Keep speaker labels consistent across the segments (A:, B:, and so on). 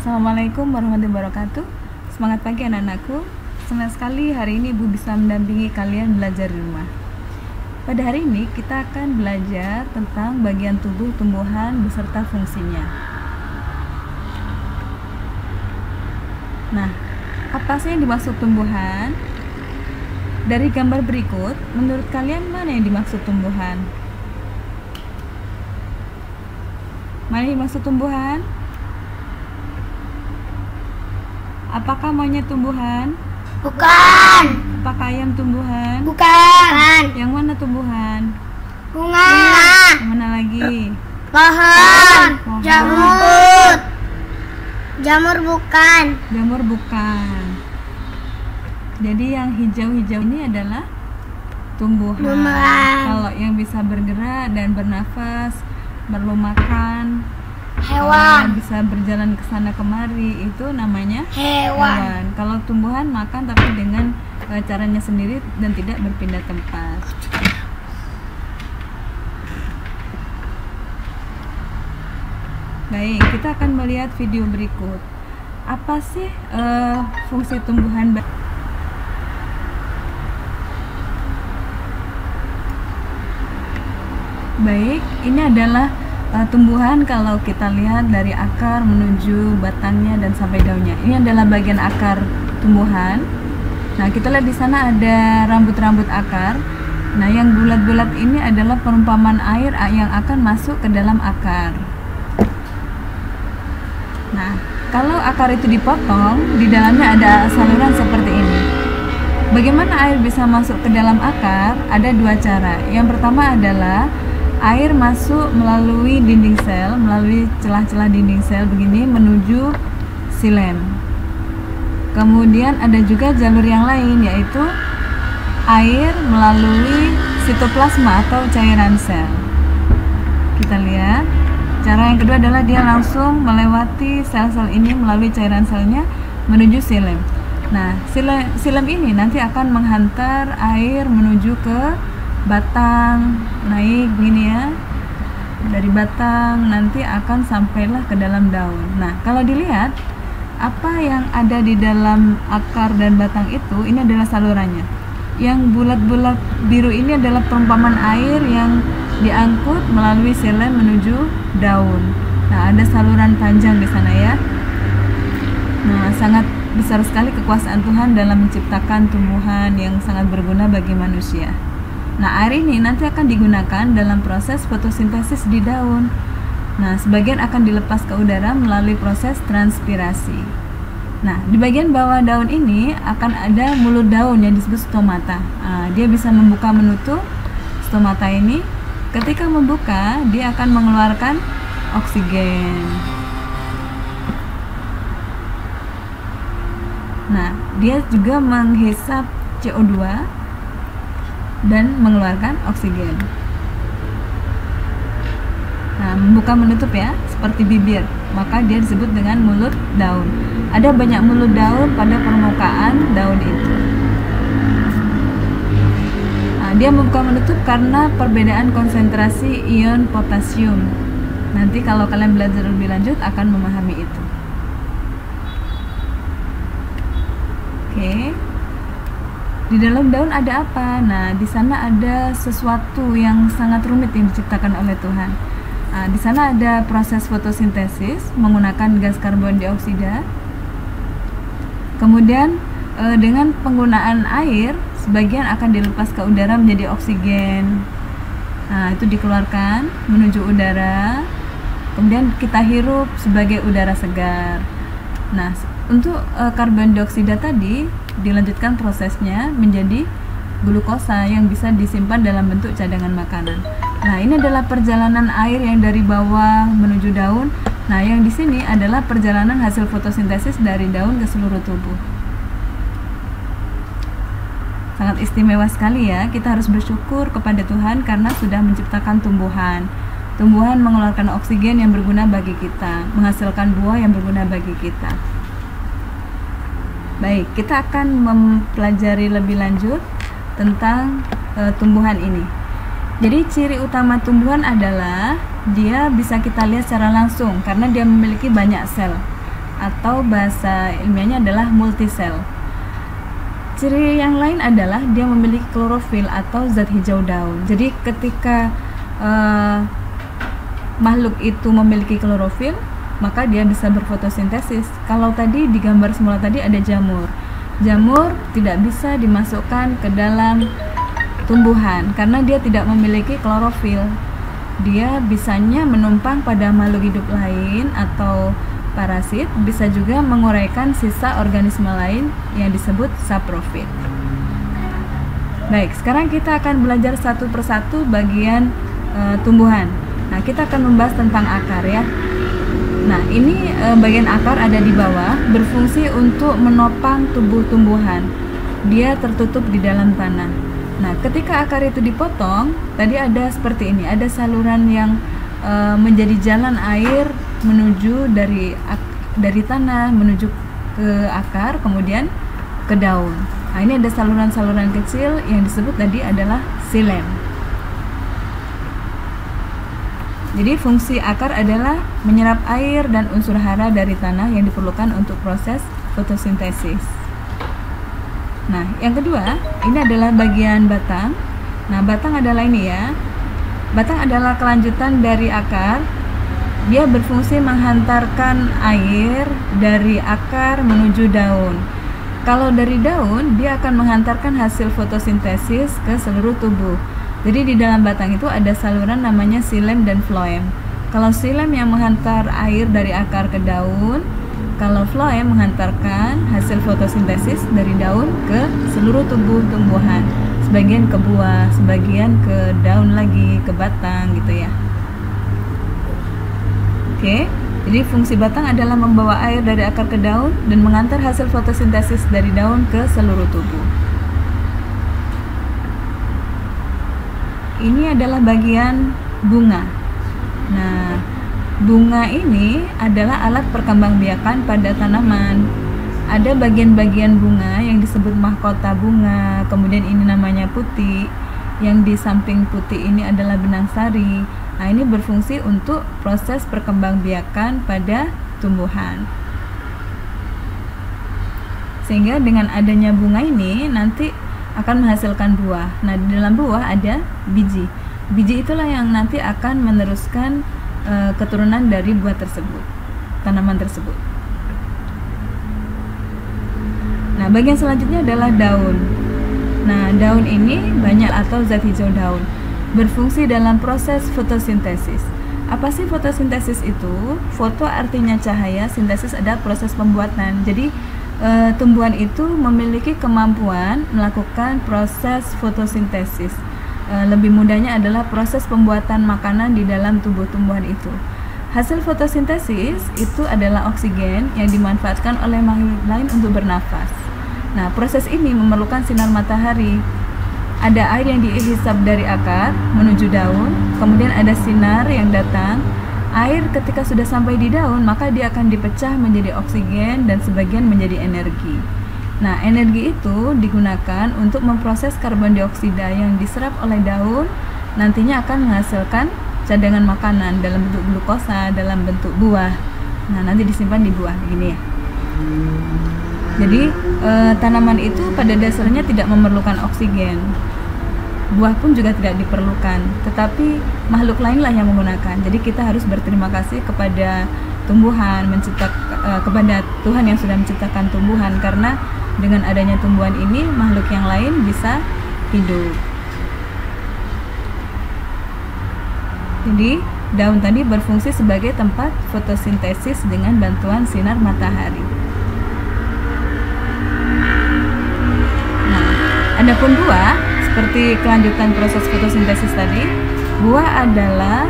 A: Assalamualaikum warahmatullahi wabarakatuh. Semangat pagi anak-anakku. Senang sekali hari ini Ibu bisa mendampingi kalian belajar di rumah. Pada hari ini kita akan belajar tentang bagian tubuh tumbuhan beserta fungsinya. Nah, apa sih yang dimaksud tumbuhan? Dari gambar berikut, menurut kalian mana yang dimaksud tumbuhan? Mana yang dimaksud tumbuhan? Apakah monyet tumbuhan?
B: Bukan.
A: Apakah ayam tumbuhan?
B: Bukan.
A: Yang mana tumbuhan?
B: Bunga.
A: Yang mana lagi?
B: Pohon.
A: Pohon.
B: Jamur. Jamur bukan.
A: Jamur bukan. Jadi yang hijau-hijau ini adalah tumbuhan.
B: Tumbuhan.
A: Kalau yang bisa bergerak dan bernafas, perlu makan,
B: Hewan.
A: bisa berjalan ke sana kemari, itu namanya
B: Hewan.
A: Kalau tumbuhan makan tapi dengan caranya sendiri dan tidak berpindah tempat. Baik, kita akan melihat video berikut. Apa sih fungsi tumbuhan? Baik, ini adalah tumbuhan kalau kita lihat dari akar menuju batangnya dan sampai daunnya. Ini adalah bagian akar tumbuhan. Nah, kita lihat di sana ada rambut-rambut akar. Nah, yang bulat-bulat ini adalah perumpamaan air yang akan masuk ke dalam akar. Nah, kalau akar itu dipotong, di dalamnya ada saluran seperti ini. Bagaimana air bisa masuk ke dalam akar? Ada dua cara. Yang pertama adalah air masuk melalui dinding sel, melalui celah-celah dinding sel begini menuju xilem. Kemudian ada juga jalur yang lain, yaitu air melalui sitoplasma atau cairan sel. Kita lihat. Cara yang kedua adalah dia langsung melewati sel-sel ini melalui cairan selnya menuju xilem. Nah, xilem ini nanti akan menghantar air menuju ke batang, naik begini ya, dari batang nanti akan sampailah ke dalam daun. Nah, kalau dilihat apa yang ada di dalam akar dan batang itu, ini adalah salurannya. Yang bulat-bulat biru ini adalah perumpamaan air yang diangkut melalui xilem menuju daun. Nah, ada saluran panjang di sana ya. Nah, sangat besar sekali kekuasaan Tuhan dalam menciptakan tumbuhan yang sangat berguna bagi manusia. Nah, air ini nanti akan digunakan dalam proses fotosintesis di daun. Nah, sebagian akan dilepas ke udara melalui proses transpirasi. Nah, di bagian bawah daun ini akan ada mulut daun yang disebut stomata. Nah, dia bisa membuka menutup stomata ini. Ketika membuka, dia akan mengeluarkan oksigen. Nah, dia juga menghisap CO2 dan mengeluarkan oksigen. Nah, membuka menutup ya, seperti bibir, maka dia disebut dengan mulut daun. Ada banyak mulut daun pada permukaan daun itu. Nah, dia membuka menutup karena perbedaan konsentrasi ion potasium. Nanti kalau kalian belajar lebih lanjut akan memahami itu. Oke. Di dalam daun ada apa? Nah, di sana ada sesuatu yang sangat rumit yang diciptakan oleh Tuhan. Nah, di sana ada proses fotosintesis menggunakan gas karbon dioksida. Kemudian dengan penggunaan air, sebagian akan dilepas ke udara menjadi oksigen. Nah, itu dikeluarkan menuju udara. Kemudian kita hirup sebagai udara segar. Nah, untuk karbon dioksida tadi dilanjutkan prosesnya menjadi glukosa yang bisa disimpan dalam bentuk cadangan makanan. Nah, ini adalah perjalanan air yang dari bawah menuju daun. Nah, yang di sini adalah perjalanan hasil fotosintesis dari daun ke seluruh tubuh. Sangat istimewa sekali ya. Kita harus bersyukur kepada Tuhan karena sudah menciptakan tumbuhan. Tumbuhan mengeluarkan oksigen yang berguna bagi kita, menghasilkan buah yang berguna bagi kita. Baik, kita akan mempelajari lebih lanjut tentang tumbuhan ini. Jadi ciri utama tumbuhan adalah dia bisa kita lihat secara langsung karena dia memiliki banyak sel. atau bahasa ilmiahnya adalah multisel. Ciri yang lain adalah dia memiliki klorofil atau zat hijau daun. Jadi ketika makhluk itu memiliki klorofil, maka dia bisa berfotosintesis. Kalau tadi di gambar semula tadi ada jamur. Jamur tidak bisa dimasukkan ke dalam tumbuhan karena dia tidak memiliki klorofil. Dia bisanya menumpang pada makhluk hidup lain atau parasit, bisa juga menguraikan sisa organisme lain yang disebut saprofit. Baik, sekarang kita akan belajar satu persatu bagian tumbuhan. Nah, kita akan membahas tentang akar ya. Nah, ini bagian akar ada di bawah, berfungsi untuk menopang tubuh tumbuhan. Dia tertutup di dalam tanah. Nah, ketika akar itu dipotong, tadi ada seperti ini, ada saluran yang menjadi jalan air menuju dari tanah menuju ke akar, kemudian ke daun. Nah, ini ada saluran-saluran kecil yang disebut tadi adalah xilem. Jadi fungsi akar adalah menyerap air dan unsur hara dari tanah yang diperlukan untuk proses fotosintesis. Nah, yang kedua, ini adalah bagian batang. Nah, batang adalah ini ya. Batang adalah kelanjutan dari akar. Dia berfungsi menghantarkan air dari akar menuju daun. Kalau dari daun, dia akan menghantarkan hasil fotosintesis ke seluruh tubuh. Jadi di dalam batang itu ada saluran namanya xilem dan floem. Kalau xilem yang menghantar air dari akar ke daun, kalau floem menghantarkan hasil fotosintesis dari daun ke seluruh tubuh tumbuhan. Sebagian ke buah, sebagian ke daun lagi, ke batang gitu ya. Oke, jadi fungsi batang adalah membawa air dari akar ke daun dan mengantar hasil fotosintesis dari daun ke seluruh tubuh. Ini adalah bagian bunga. Nah, bunga ini adalah alat perkembangbiakan pada tanaman. Ada bagian-bagian bunga yang disebut mahkota bunga, kemudian ini namanya putih, yang di samping putih ini adalah benang sari. Nah, ini berfungsi untuk proses perkembangbiakan pada tumbuhan. Sehingga dengan adanya bunga ini nanti akan menghasilkan buah. Nah, di dalam buah ada biji. Biji itulah yang nanti akan meneruskan keturunan dari buah tersebut, tanaman tersebut. Nah, bagian selanjutnya adalah daun. Nah, daun ini banyak atau zat hijau daun berfungsi dalam proses fotosintesis. Apa sih fotosintesis itu? Foto artinya cahaya, sintesis adalah proses pembuatan. Jadi tumbuhan itu memiliki kemampuan melakukan proses fotosintesis. Lebih mudahnya adalah proses pembuatan makanan di dalam tubuh tumbuhan itu. Hasil fotosintesis itu adalah oksigen yang dimanfaatkan oleh makhluk lain untuk bernafas. Nah, proses ini memerlukan sinar matahari. Ada air yang dihisap dari akar menuju daun, kemudian ada sinar yang datang. Air ketika sudah sampai di daun, maka dia akan dipecah menjadi oksigen dan sebagian menjadi energi. Nah, energi itu digunakan untuk memproses karbon dioksida yang diserap oleh daun, nantinya akan menghasilkan cadangan makanan dalam bentuk glukosa, dalam bentuk buah. Nah, nanti disimpan di buah gini ya. Jadi tanaman itu pada dasarnya tidak memerlukan oksigen. Buah pun juga tidak diperlukan, tetapi makhluk lainlah yang menggunakan. Jadi kita harus berterima kasih kepada tumbuhan, kepada Tuhan yang sudah menciptakan tumbuhan, karena dengan adanya tumbuhan ini makhluk yang lain bisa hidup. Jadi daun tadi berfungsi sebagai tempat fotosintesis dengan bantuan sinar matahari. Nah, adapun buah, seperti kelanjutan proses fotosintesis tadi, buah adalah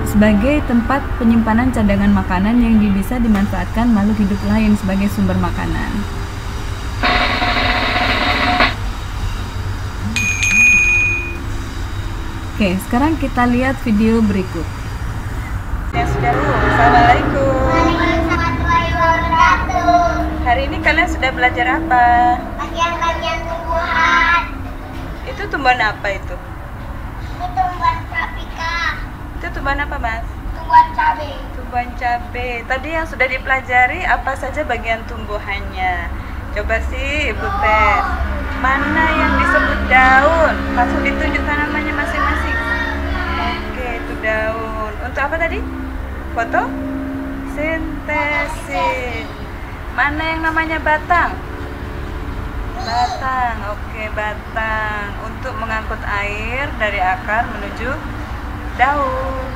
A: sebagai tempat penyimpanan cadangan makanan yang bisa dimanfaatkan makhluk hidup lain sebagai sumber makanan. Oke, sekarang kita lihat video berikut. Ya sudah, Assalamualaikum.
B: Waalaikumsalam warahmatullahi wabarakatuh.
A: Hari ini kalian sudah belajar apa?
B: Bagian-bagian tumbuhan.
A: Itu tumbuhan apa itu?
B: Ini tumbuhan tropika.
A: Itu tumbuhan apa, Mas?
B: Tumbuhan tumbuhan cabai.
A: Tumbuhan cabai. Tadi yang sudah dipelajari apa saja bagian tumbuhannya? Coba sih Ibu tes. Mana yang disebut daun? Langsung ditunjuk tanamannya masing-masing. Oke, itu daun. Untuk apa tadi? Fotosintesis. Mana yang namanya batang? Batang. Oke, batang. Untuk mengangkut air dari akar menuju daun.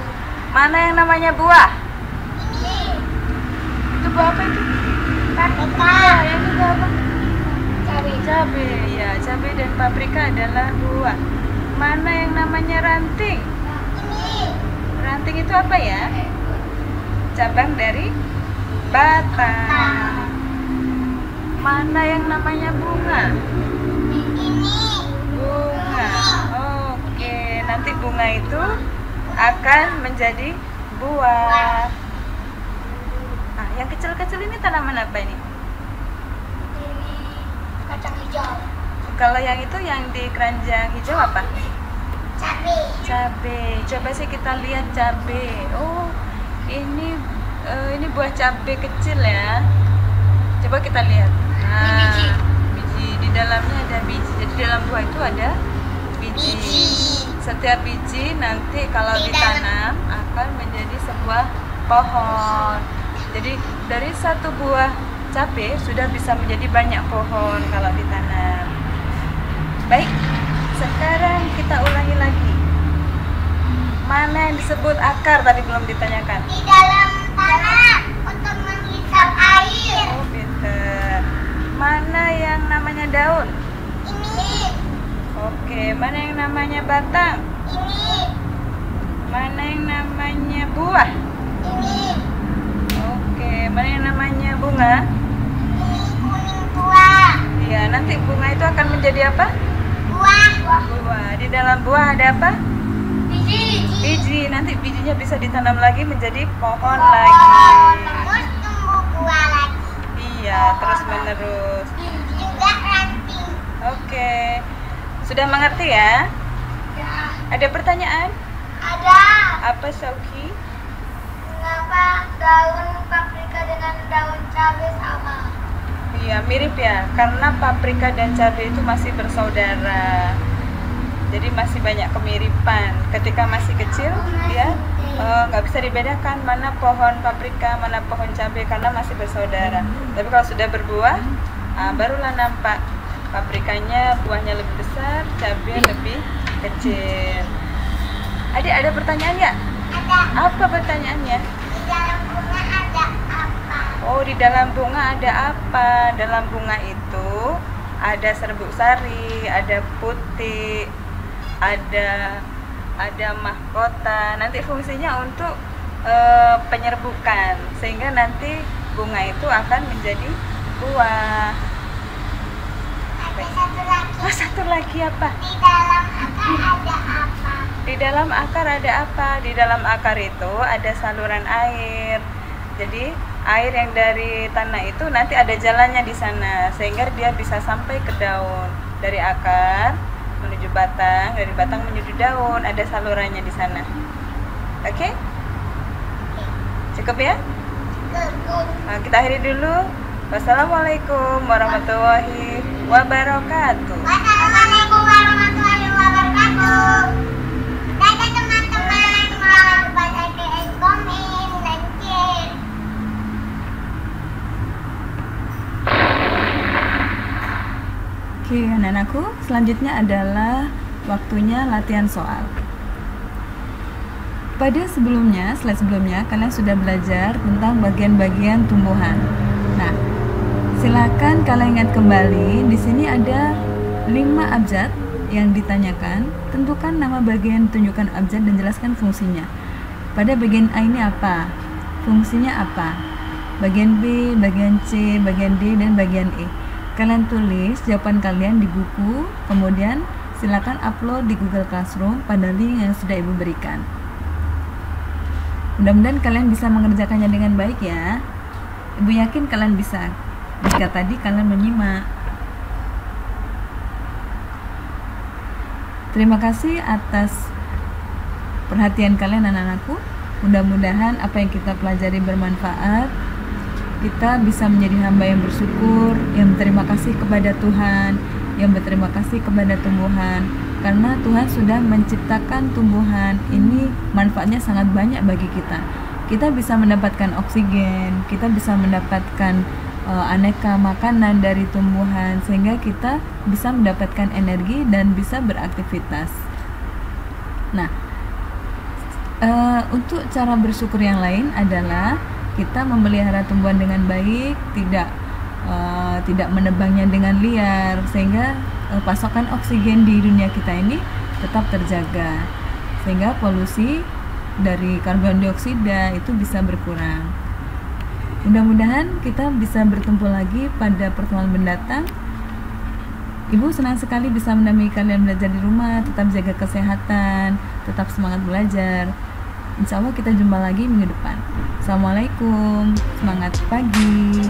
A: Mana yang namanya buah? Itu buah apa itu?
B: Paprika.
A: Yang itu apa?
B: Cabai.
A: Cabai. Ya, cabai dan paprika adalah buah. Mana yang namanya ranting?
B: Ini.
A: Ranting itu apa ya? Cabang dari batang. Mana yang namanya bunga?
B: Ini.
A: Bunga. Oke, nanti bunga itu akan menjadi buah. Nah, yang kecil-kecil ini tanaman apa ini?
B: Ini kacang hijau.
A: Kalau yang itu yang di keranjang hijau apa?
B: Cabai.
A: Cabai. Coba sih kita lihat cabai. Oh, ini buah cabai kecil ya. Coba kita lihat. Nah,
B: Ini biji.
A: biji. Di dalamnya ada biji. Jadi dalam buah itu ada biji.
B: Biji.
A: Setiap biji nanti kalau
B: Di
A: ditanam akan menjadi sebuah pohon. Jadi dari satu buah cabai sudah bisa menjadi banyak pohon kalau ditanam. Baik, sekarang kita ulangi lagi. Mana yang disebut akar tadi belum ditanyakan?
B: Di dalam tanah untuk menghisap air.
A: Oh, pinter. Mana yang namanya daun?
B: Ini.
A: Oke, mana yang namanya batang?
B: Ini.
A: Mana yang namanya buah?
B: Ini.
A: Oke, mana yang namanya bunga?
B: Ini kuning tua.
A: Iya, nanti bunga itu akan menjadi apa?
B: Buah.
A: Buah. Di dalam buah ada apa?
B: Biji.
A: Biji. Nanti bijinya bisa ditanam lagi menjadi pohon
B: Pohon.
A: lagi.
B: Terus tumbuh buah lagi.
A: Iya, terus menerus.
B: Juga ranting.
A: Oke. Sudah mengerti ya?
B: Ya.
A: Ada pertanyaan?
B: Ada.
A: Apa Sauki?
B: Mengapa daun paprika dengan daun cabai sama?
A: Iya, mirip ya. Karena paprika dan cabai itu masih bersaudara. Jadi masih banyak kemiripan. Ketika masih kecil, dia nggak bisa dibedakan mana pohon paprika, mana pohon cabai karena masih bersaudara. Tapi kalau sudah berbuah, barulah nampak paprikanya buahnya lebih besar, cabai lebih kecil. Adik ada pertanyaan ya?
B: Ada.
A: Apa pertanyaannya?
B: Di dalam bunga ada apa?
A: Oh, di dalam bunga ada apa? Dalam bunga itu ada serbuk sari, ada putih, ada mahkota. Nanti fungsinya untuk penyerbukan, sehingga nanti bunga itu akan menjadi buah.
B: Ada satu lagi.
A: Oh, satu lagi apa?
B: Di dalam akar ada apa?
A: Di dalam akar ada apa? Di dalam akar itu ada saluran air. Jadi air yang dari tanah itu nanti ada jalannya di sana, sehingga dia bisa sampai ke daun. Dari akar menuju batang, dari batang menuju daun, ada salurannya di sana. Oke? Cukup ya?
B: Cukup.
A: Nah, kita akhiri dulu. Wassalamualaikum warahmatullahi wabarakatuh.
B: Wassalamualaikum warahmatullahi wabarakatuh. Dadah teman-teman, jangan lupa like and comment dan share.
A: Oke, anak-anakku, selanjutnya adalah waktunya latihan soal. Pada slide sebelumnya, kalian sudah belajar tentang bagian-bagian tumbuhan. Nah, silakan kalian ingat kembali. Di sini ada 5 abjad yang ditanyakan. Tentukan nama bagian, tunjukkan abjad dan jelaskan fungsinya. Pada bagian A ini apa? Fungsinya apa? Bagian B, bagian C, bagian D, dan bagian E. Kalian tulis jawaban kalian di buku, kemudian silakan upload di Google Classroom pada link yang sudah Ibu berikan. Mudah-mudahan kalian bisa mengerjakannya dengan baik ya. Ibu yakin kalian bisa jika tadi kalian menyimak. Terima kasih atas perhatian kalian anak-anakku. Mudah-mudahan apa yang kita pelajari bermanfaat. Kita bisa menjadi hamba yang bersyukur, yang berterima kasih kepada Tuhan, yang berterima kasih kepada tumbuhan. Karena Tuhan sudah menciptakan tumbuhan, ini manfaatnya sangat banyak bagi kita. Kita bisa mendapatkan oksigen, kita bisa mendapatkan aneka makanan dari tumbuhan, sehingga kita bisa mendapatkan energi dan bisa beraktivitas. Nah, untuk cara bersyukur yang lain adalah kita memelihara tumbuhan dengan baik, tidak menebangnya dengan liar, sehingga pasokan oksigen di dunia kita ini tetap terjaga, sehingga polusi dari karbon dioksida itu bisa berkurang. Mudah-mudahan kita bisa bertemu lagi pada pertemuan mendatang. Ibu senang sekali bisa menemani kalian belajar di rumah. Tetap jaga kesehatan, tetap semangat belajar. Insya Allah kita jumpa lagi minggu depan. Assalamualaikum, semangat pagi.